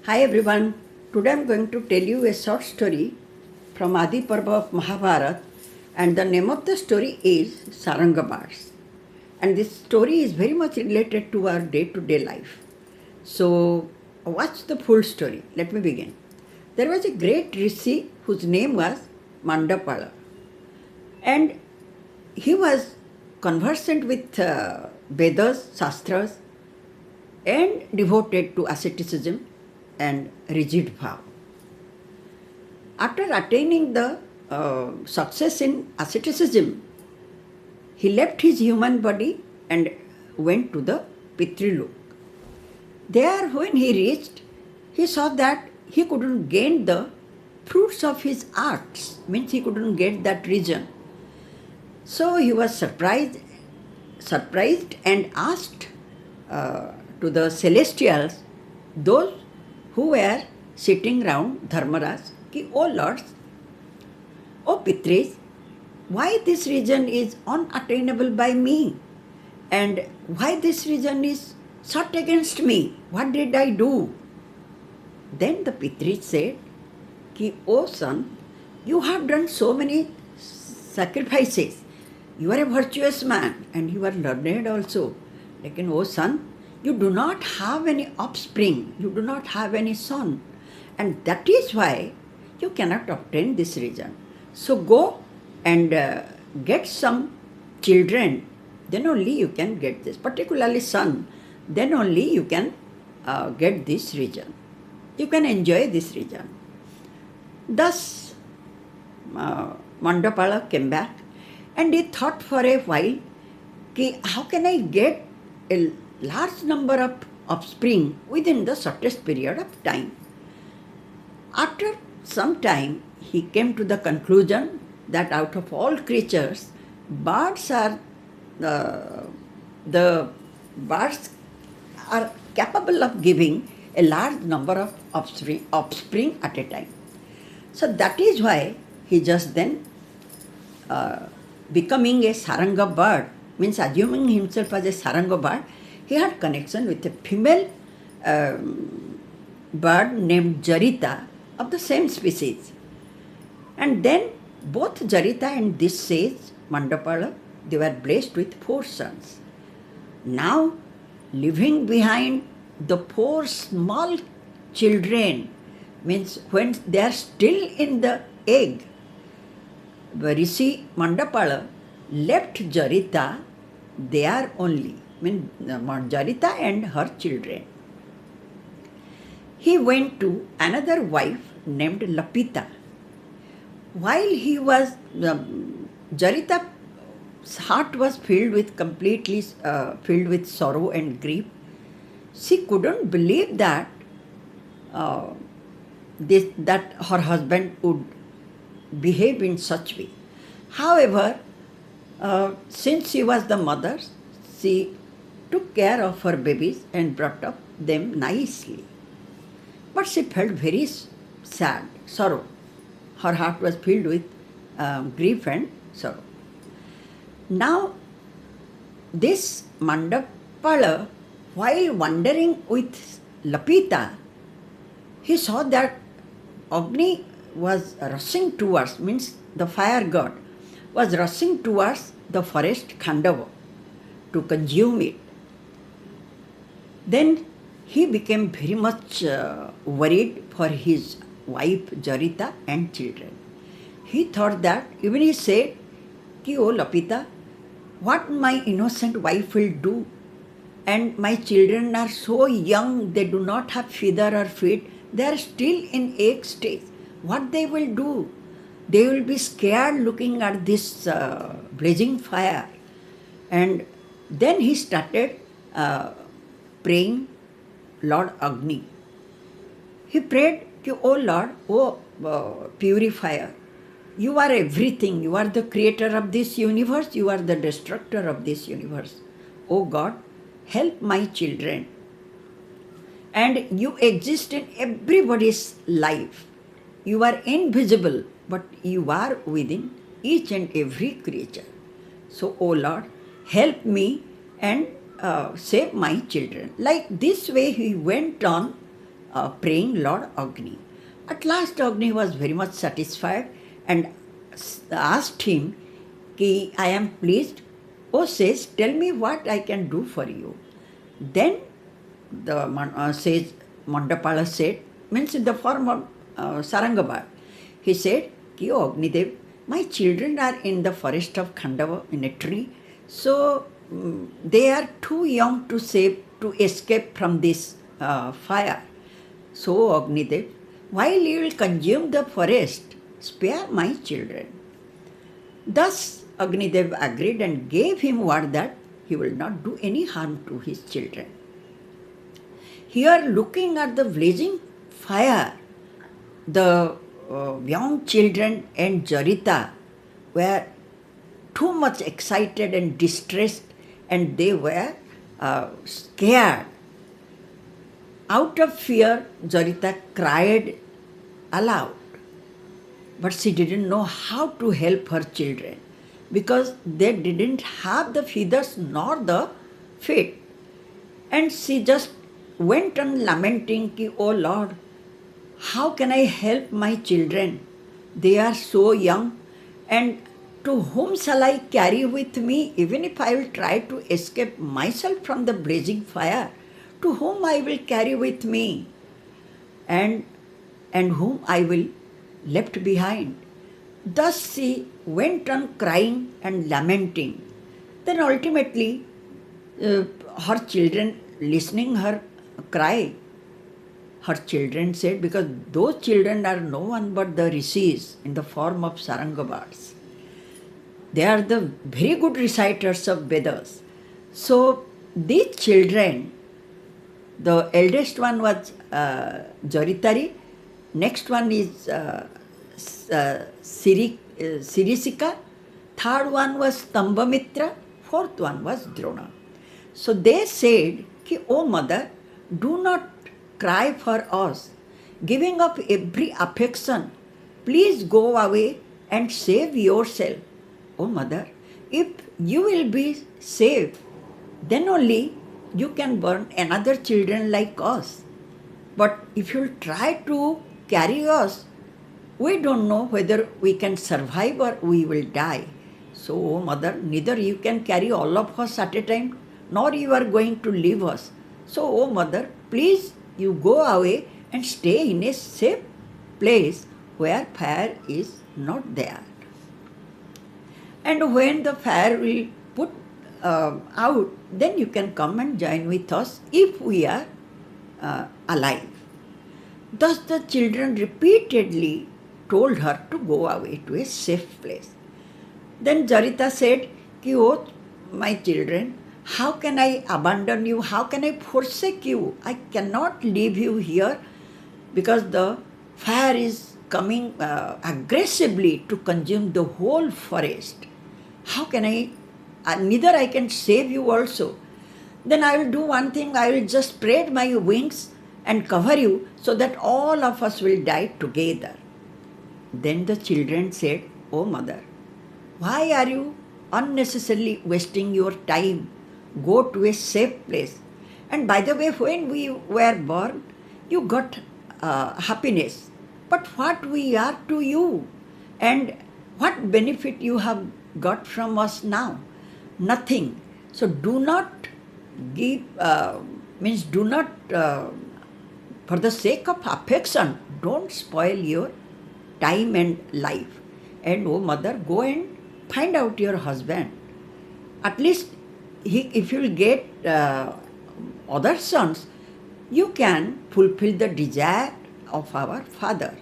Hi everyone. Today I am going to tell you a short story from Adi Parva of Mahabharata, and the name of the story is Sarangaka. And this story is very much related to our day-to-day life. So watch the full story. Let me begin. There was a great Rishi whose name was Mandapala, and he was conversant with Vedas, Shastras, and devoted to asceticism and rigid vow. After attaining the success in asceticism, he left his human body and went to the Pitrulok. There, when he reached, he saw that he couldn't gain the fruits of his arts, means he couldn't get that region. So he was surprised and asked to the celestials, those who were sitting round Dharmaraj, ki, O lords, O Pitris, why this region is unattainable by me? And why this region is sought against me? What did I do? Then the Pitris said, ki, O son, you have done so many sacrifices. You are a virtuous man and you are learned also. Like, O son, you do not have any offspring, you do not have any son, and that is why you cannot obtain this region. So go and get some children, then only you can get this, particularly son, then only you can get this region. You can enjoy this region. Thus, Mandapala came back and he thought for a while, ki, how can I get a large number of offspring within the shortest period of time. After some time, he came to the conclusion that out of all creatures, birds are the birds are capable of giving a large number of offspring at a time. So that is why he just then becoming a saranga bird, means assuming himself as a saranga bird, he had connection with a female bird named Jarita of the same species. And then both Jarita and this sage, Mandapala, they were blessed with 4 sons. Now, leaving behind the 4 small children, means when they are still in the egg, Rishi Mandapala left Jarita there only, means Jarita and her children. He went to another wife named Lapita. While he was, Jarita's heart was completely filled with sorrow and grief. She couldn't believe that that her husband would behave in such way. However, since she was the mother, she took care of her babies and brought up them nicely. But she felt very sad, sorrow. Her heart was filled with grief and sorrow. Now, this Mandapala, while wandering with Lapita, he saw that Agni was rushing towards, means the fire god, was rushing towards the forest Khandava to consume it. Then he became very much worried for his wife Jarita and children. He thought that, even he said, ki, O Lapita, what my innocent wife will do? And my children are so young, they do not have feather or feet, they are still in egg stage. What they will do? They will be scared looking at this blazing fire. And then he started praying Lord Agni. He prayed, O Lord, O purifier, you are everything. You are the creator of this universe. You are the destructor of this universe. O God, help my children. And you exist in everybody's life. You are invisible, but you are within each and every creature. So, O Lord, help me and save my children. Like this way he went on praying Lord Agni. At last Agni was very much satisfied and asked him, Ki, I am pleased. O says, tell me what I can do for you. Then the sage Mandapala said, means in the form of Sarangaka, he said, Ki, O Agnidev, my children are in the forest of Khandava in a tree, so they are too young to escape from this fire. So, Agnidev, while you will consume the forest, spare my children. Thus, Agnidev agreed and gave him word that he will not do any harm to his children. Here, looking at the blazing fire, the young children and Jarita were too much excited and distressed, and they were scared. Out of fear, Jarita cried aloud, but she didn't know how to help her children because they didn't have the feathers nor the feet. And she just went on lamenting, Ki, oh Lord, how can I help my children? They are so young, and to whom shall I carry with me, even if I will try to escape myself from the blazing fire? To whom I will carry with me, and whom I will left behind? Thus she went on crying and lamenting. Then ultimately, her children, listening her cry, her children said, because those children are no one but the rishis in the form of Sarangaka. They are the very good reciters of Vedas. So these children, the eldest one was Jaritari, next one is Sirisika, third one was Tambamitra, fourth one was Drona. So they said, Ki, O mother, do not cry for us, giving up every affection. Please go away and save yourself. O mother, if you will be saved, then only you can burn another children like us. But if you try to carry us, we don't know whether we can survive or we will die. So, O mother, neither you can carry all of us at a time, nor you are going to leave us. So, O mother, please you go away and stay in a safe place where fire is not there. And when the fire will put out, then you can come and join with us if we are alive. Thus the children repeatedly told her to go away to a safe place. Then Jarita said, Ki, oh, my children, how can I abandon you? How can I forsake you? I cannot leave you here because the fire is coming aggressively to consume the whole forest. How can I? Neither I can save you also. Then I will do one thing, I will just spread my wings and cover you so that all of us will die together. Then the children said, Oh mother, why are you unnecessarily wasting your time? Go to a safe place. And by the way, when we were born, you got happiness. But what we are to you? And what benefit you have got from us now? Nothing. So do not give, do not, for the sake of affection, don't spoil your time and life. And oh mother, go and find out your husband. At least if you will get other sons, you can fulfill the desire of our father.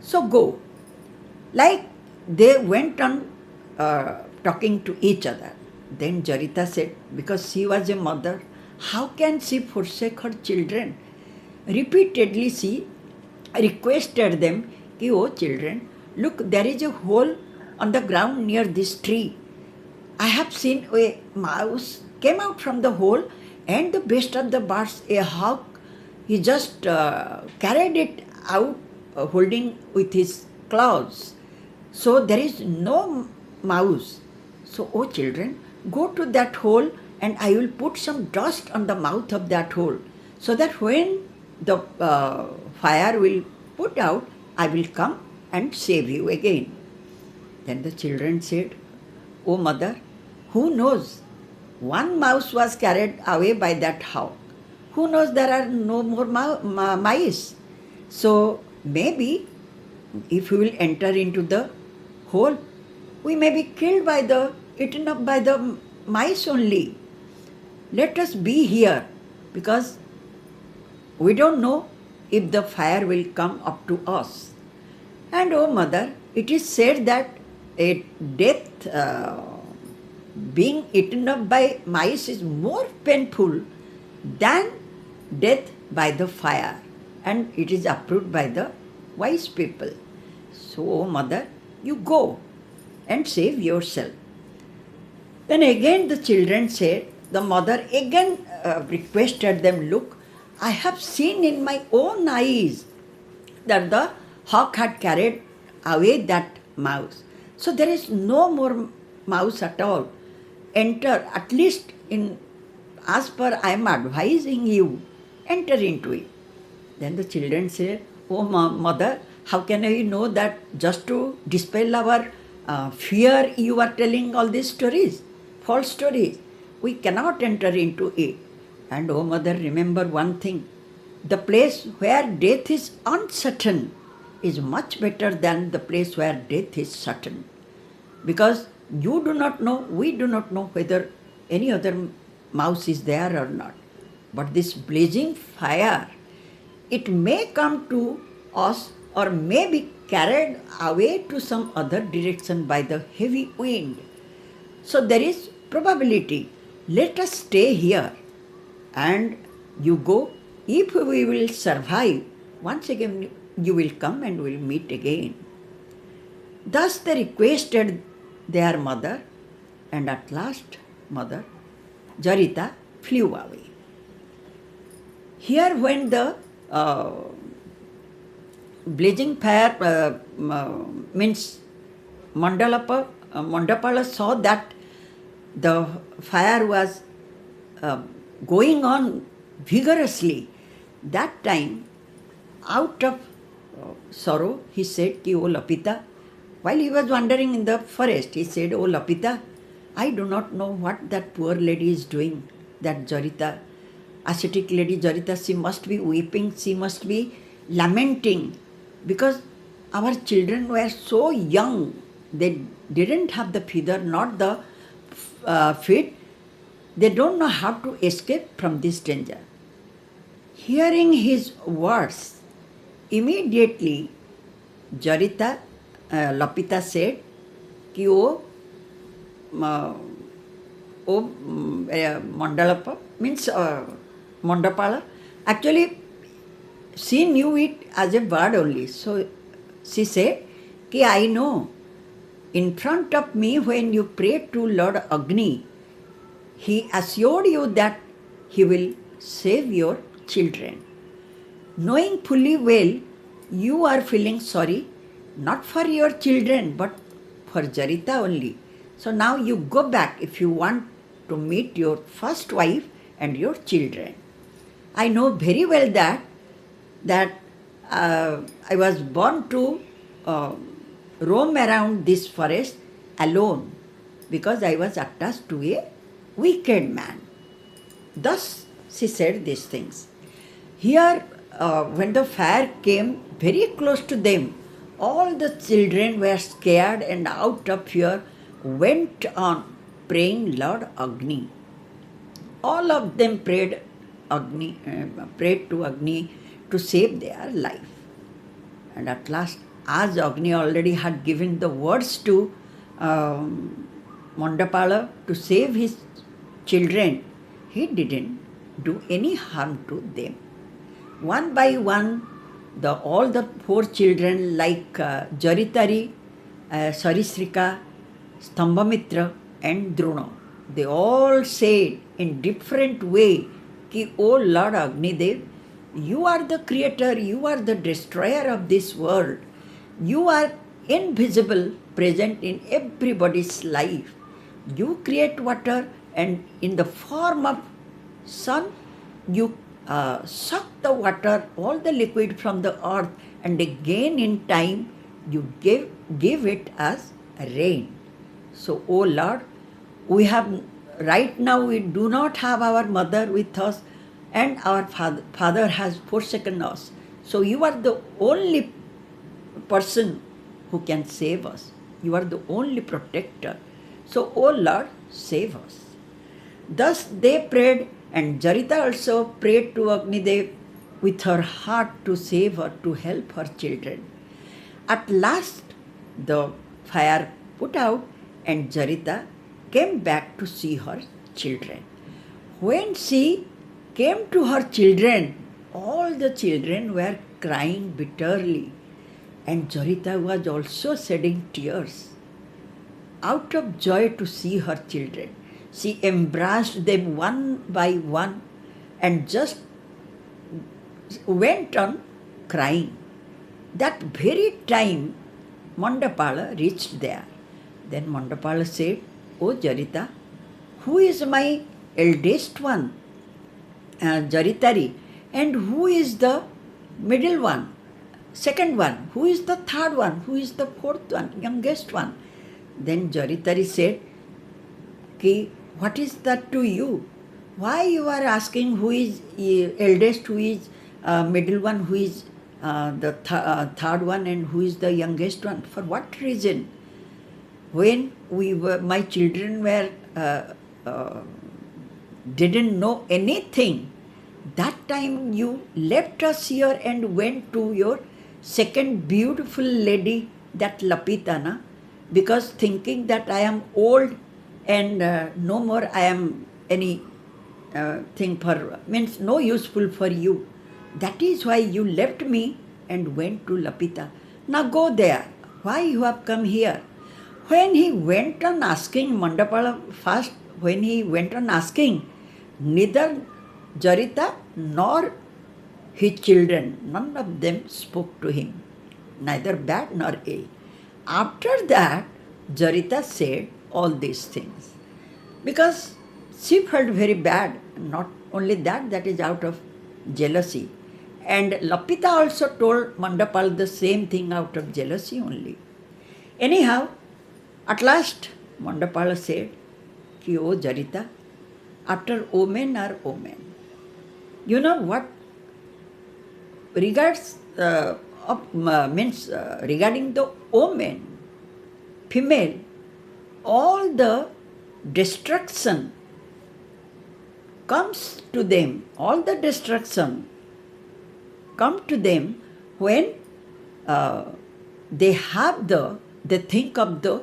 So go. Like they went on talking to each other. Then Jarita said, because she was a mother, how can she forsake her children? Repeatedly she requested them, Ki, oh children, look, there is a hole on the ground near this tree. I have seen a mouse came out from the hole, and the best of the birds, a hawk, he just carried it out holding with his claws. So there is no mouse. So, oh children, go to that hole and I will put some dust on the mouth of that hole so that when the fire will put out, I will come and save you again. Then the children said, "Oh mother, who knows? One mouse was carried away by that hawk. Who knows there are no more mice? So maybe if we will enter into the hole, we may be killed by eaten up by the mice only. Let us be here, because we don't know if the fire will come up to us." And oh mother, it is said that a death being eaten up by mice is more painful than death by the fire, and it is approved by the wise people. So, oh mother, you go and save yourself. Then again the children said, the mother again requested them, "Look, I have seen in my own eyes that the hawk had carried away that mouse. So there is no more mouse at all. Enter, at least as per I am advising you, enter into it." Then the children said, "Oh mother, how can I know that? Just to dispel our fear, you are telling all these stories, false stories. We cannot enter into it." And oh mother, remember one thing, the place where death is uncertain is much better than the place where death is certain. Because you do not know, we do not know whether any other mouse is there or not. But this blazing fire, it may come to us or may be carried away to some other direction by the heavy wind. So there is probability. Let us stay here and you go. If we will survive, once again you will come and we will meet again. Thus they requested their mother, and at last mother Jarita flew away. Here when the blazing fire means Mandapala saw that the fire was going on vigorously, that time out of sorrow he said, "Ki, O Lapita," while he was wandering in the forest, he said, "O Lapita, I do not know what that poor lady is doing, that Jarita, ascetic lady Jarita. She must be weeping, she must be lamenting, because our children were so young, they didn't have the feather, not the feet. They don't know how to escape from this danger." Hearing his words, immediately Jarita, Lapita said, "Ki, O Mandalapa," means Mandapala. Actually, she knew it as a word only. So she said, "Ki, I know, in front of me when you prayed to Lord Agni, he assured you that he will save your children. Knowing fully well you are feeling sorry, not for your children, but for Jarita only. So now you go back if you want to meet your first wife and your children. I know very well that I was born to roam around this forest alone, because I was attached to a wicked man." Thus she said these things. Here, when the fire came very close to them, all the children were scared and out of fear went on praying Lord Agni. All of them prayed to Agni to save their life. And at last, as Agni already had given the words to Mandapala to save his children, he didn't do any harm to them. One by one, all the four children like Jaritari, Sarisrika, Stambhamitra and Drona, they all said in different way, "Ki, O Lord Agnidev, you are the creator, you are the destroyer of this world. You are invisible, present in everybody's life. You create water and in the form of sun, you suck the water, all the liquid from the earth, and again in time you give it as rain. So, O Lord, we have right now we do not have our mother with us, and our father has forsaken us. So you are the only person who can save us. You are the only protector. So, O Lord, save us. Thus they prayed, and Jarita also prayed to Agnidev with her heart to save her, to help her children. At last, the fire put out, and Jarita came back to see her children. When she came to her children, all the children were crying bitterly, and Jarita was also shedding tears. Out of joy to see her children, she embraced them one by one and just went on crying. That very time, Mandapala reached there. Then Mandapala said, "O Jarita, who is my eldest one, Jaritari, and who is the middle one, second one, who is the third one, who is the fourth one, youngest one?" Then Jaritari said, "Ki, what is that to you? Why you are asking who is eldest, who is middle one, who is the third one, and who is the youngest one? For what reason? When my children were didn't know anything, that time you left us here and went to your second beautiful lady, that Lapitana, because thinking that I am old and no more I am any thing for, means no useful for you. That is why you left me and went to Lapita. Now go there. Why you have come here?" When he went on asking, Mandapala first, when he went on asking, neither Jarita nor his children, none of them spoke to him, neither bad nor ill. After that, Jarita said all these things, because she felt very bad. Not only that, that is out of jealousy. And Lapita also told Mandapal the same thing out of jealousy only. Anyhow, at last, Mandapala said, "Ki, O Jarita, after omen are omen." You know what? Regarding the omen, female, all the destruction comes to them, all the destruction come to them when they think of the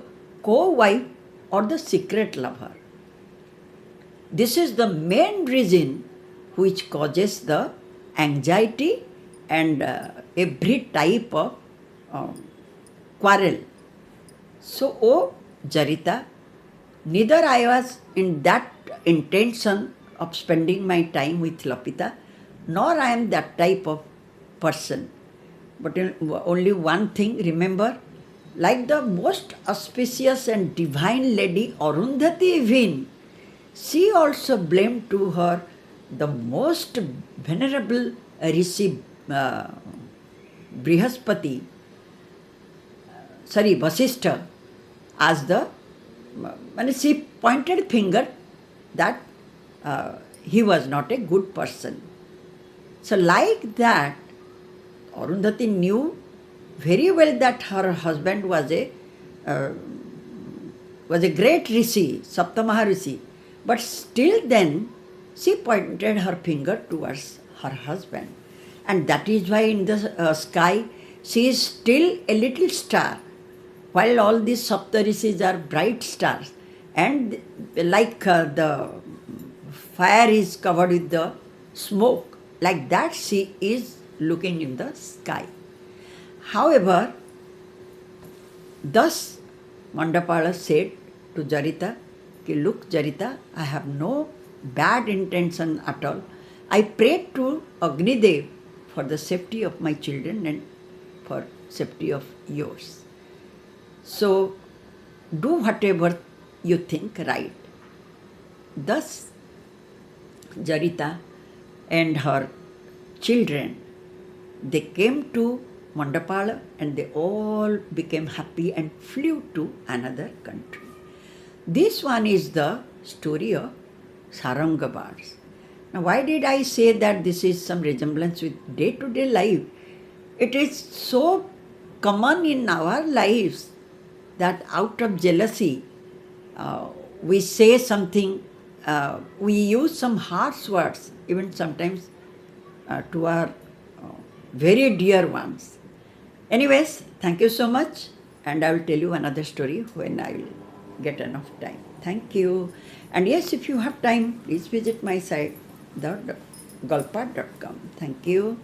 co-wife or the secret lover. This is the main reason which causes the anxiety and every type of quarrel. So, O Jarita, neither I was in that intention of spending my time with Lapita, nor I am that type of person. But only one thing, remember, like the most auspicious and divine lady Arundhati even, she also blamed to her the most venerable Rishi Vasishtha, as the, when she pointed finger that he was not a good person. So like that, Arundhati knew very well that her husband was a great Rishi, Saptamaha Rishi, but still then she pointed her finger towards her husband, and that is why in the sky she is still a little star, while all these Saptarishis are bright stars, and like the fire is covered with the smoke, like that she is looking in the sky. However, thus Mandapala said to Jarita, "Ki, look Jarita, I have no bad intention at all. I prayed to Agnidev for the safety of my children and for safety of yours. So do whatever you think right." Thus Jarita and her children, they came to Mandapala and they all became happy and flew to another country. This one is the story of Saranga birds. Now, why did I say that this is some resemblance with day-to-day life? It is so common in our lives that out of jealousy, we say something, we use some harsh words, even sometimes to our very dear ones. Anyways, thank you so much, and I will tell you another story when I will get enough time. Thank you. And yes, if you have time, please visit my site, the golpat.com. Thank you.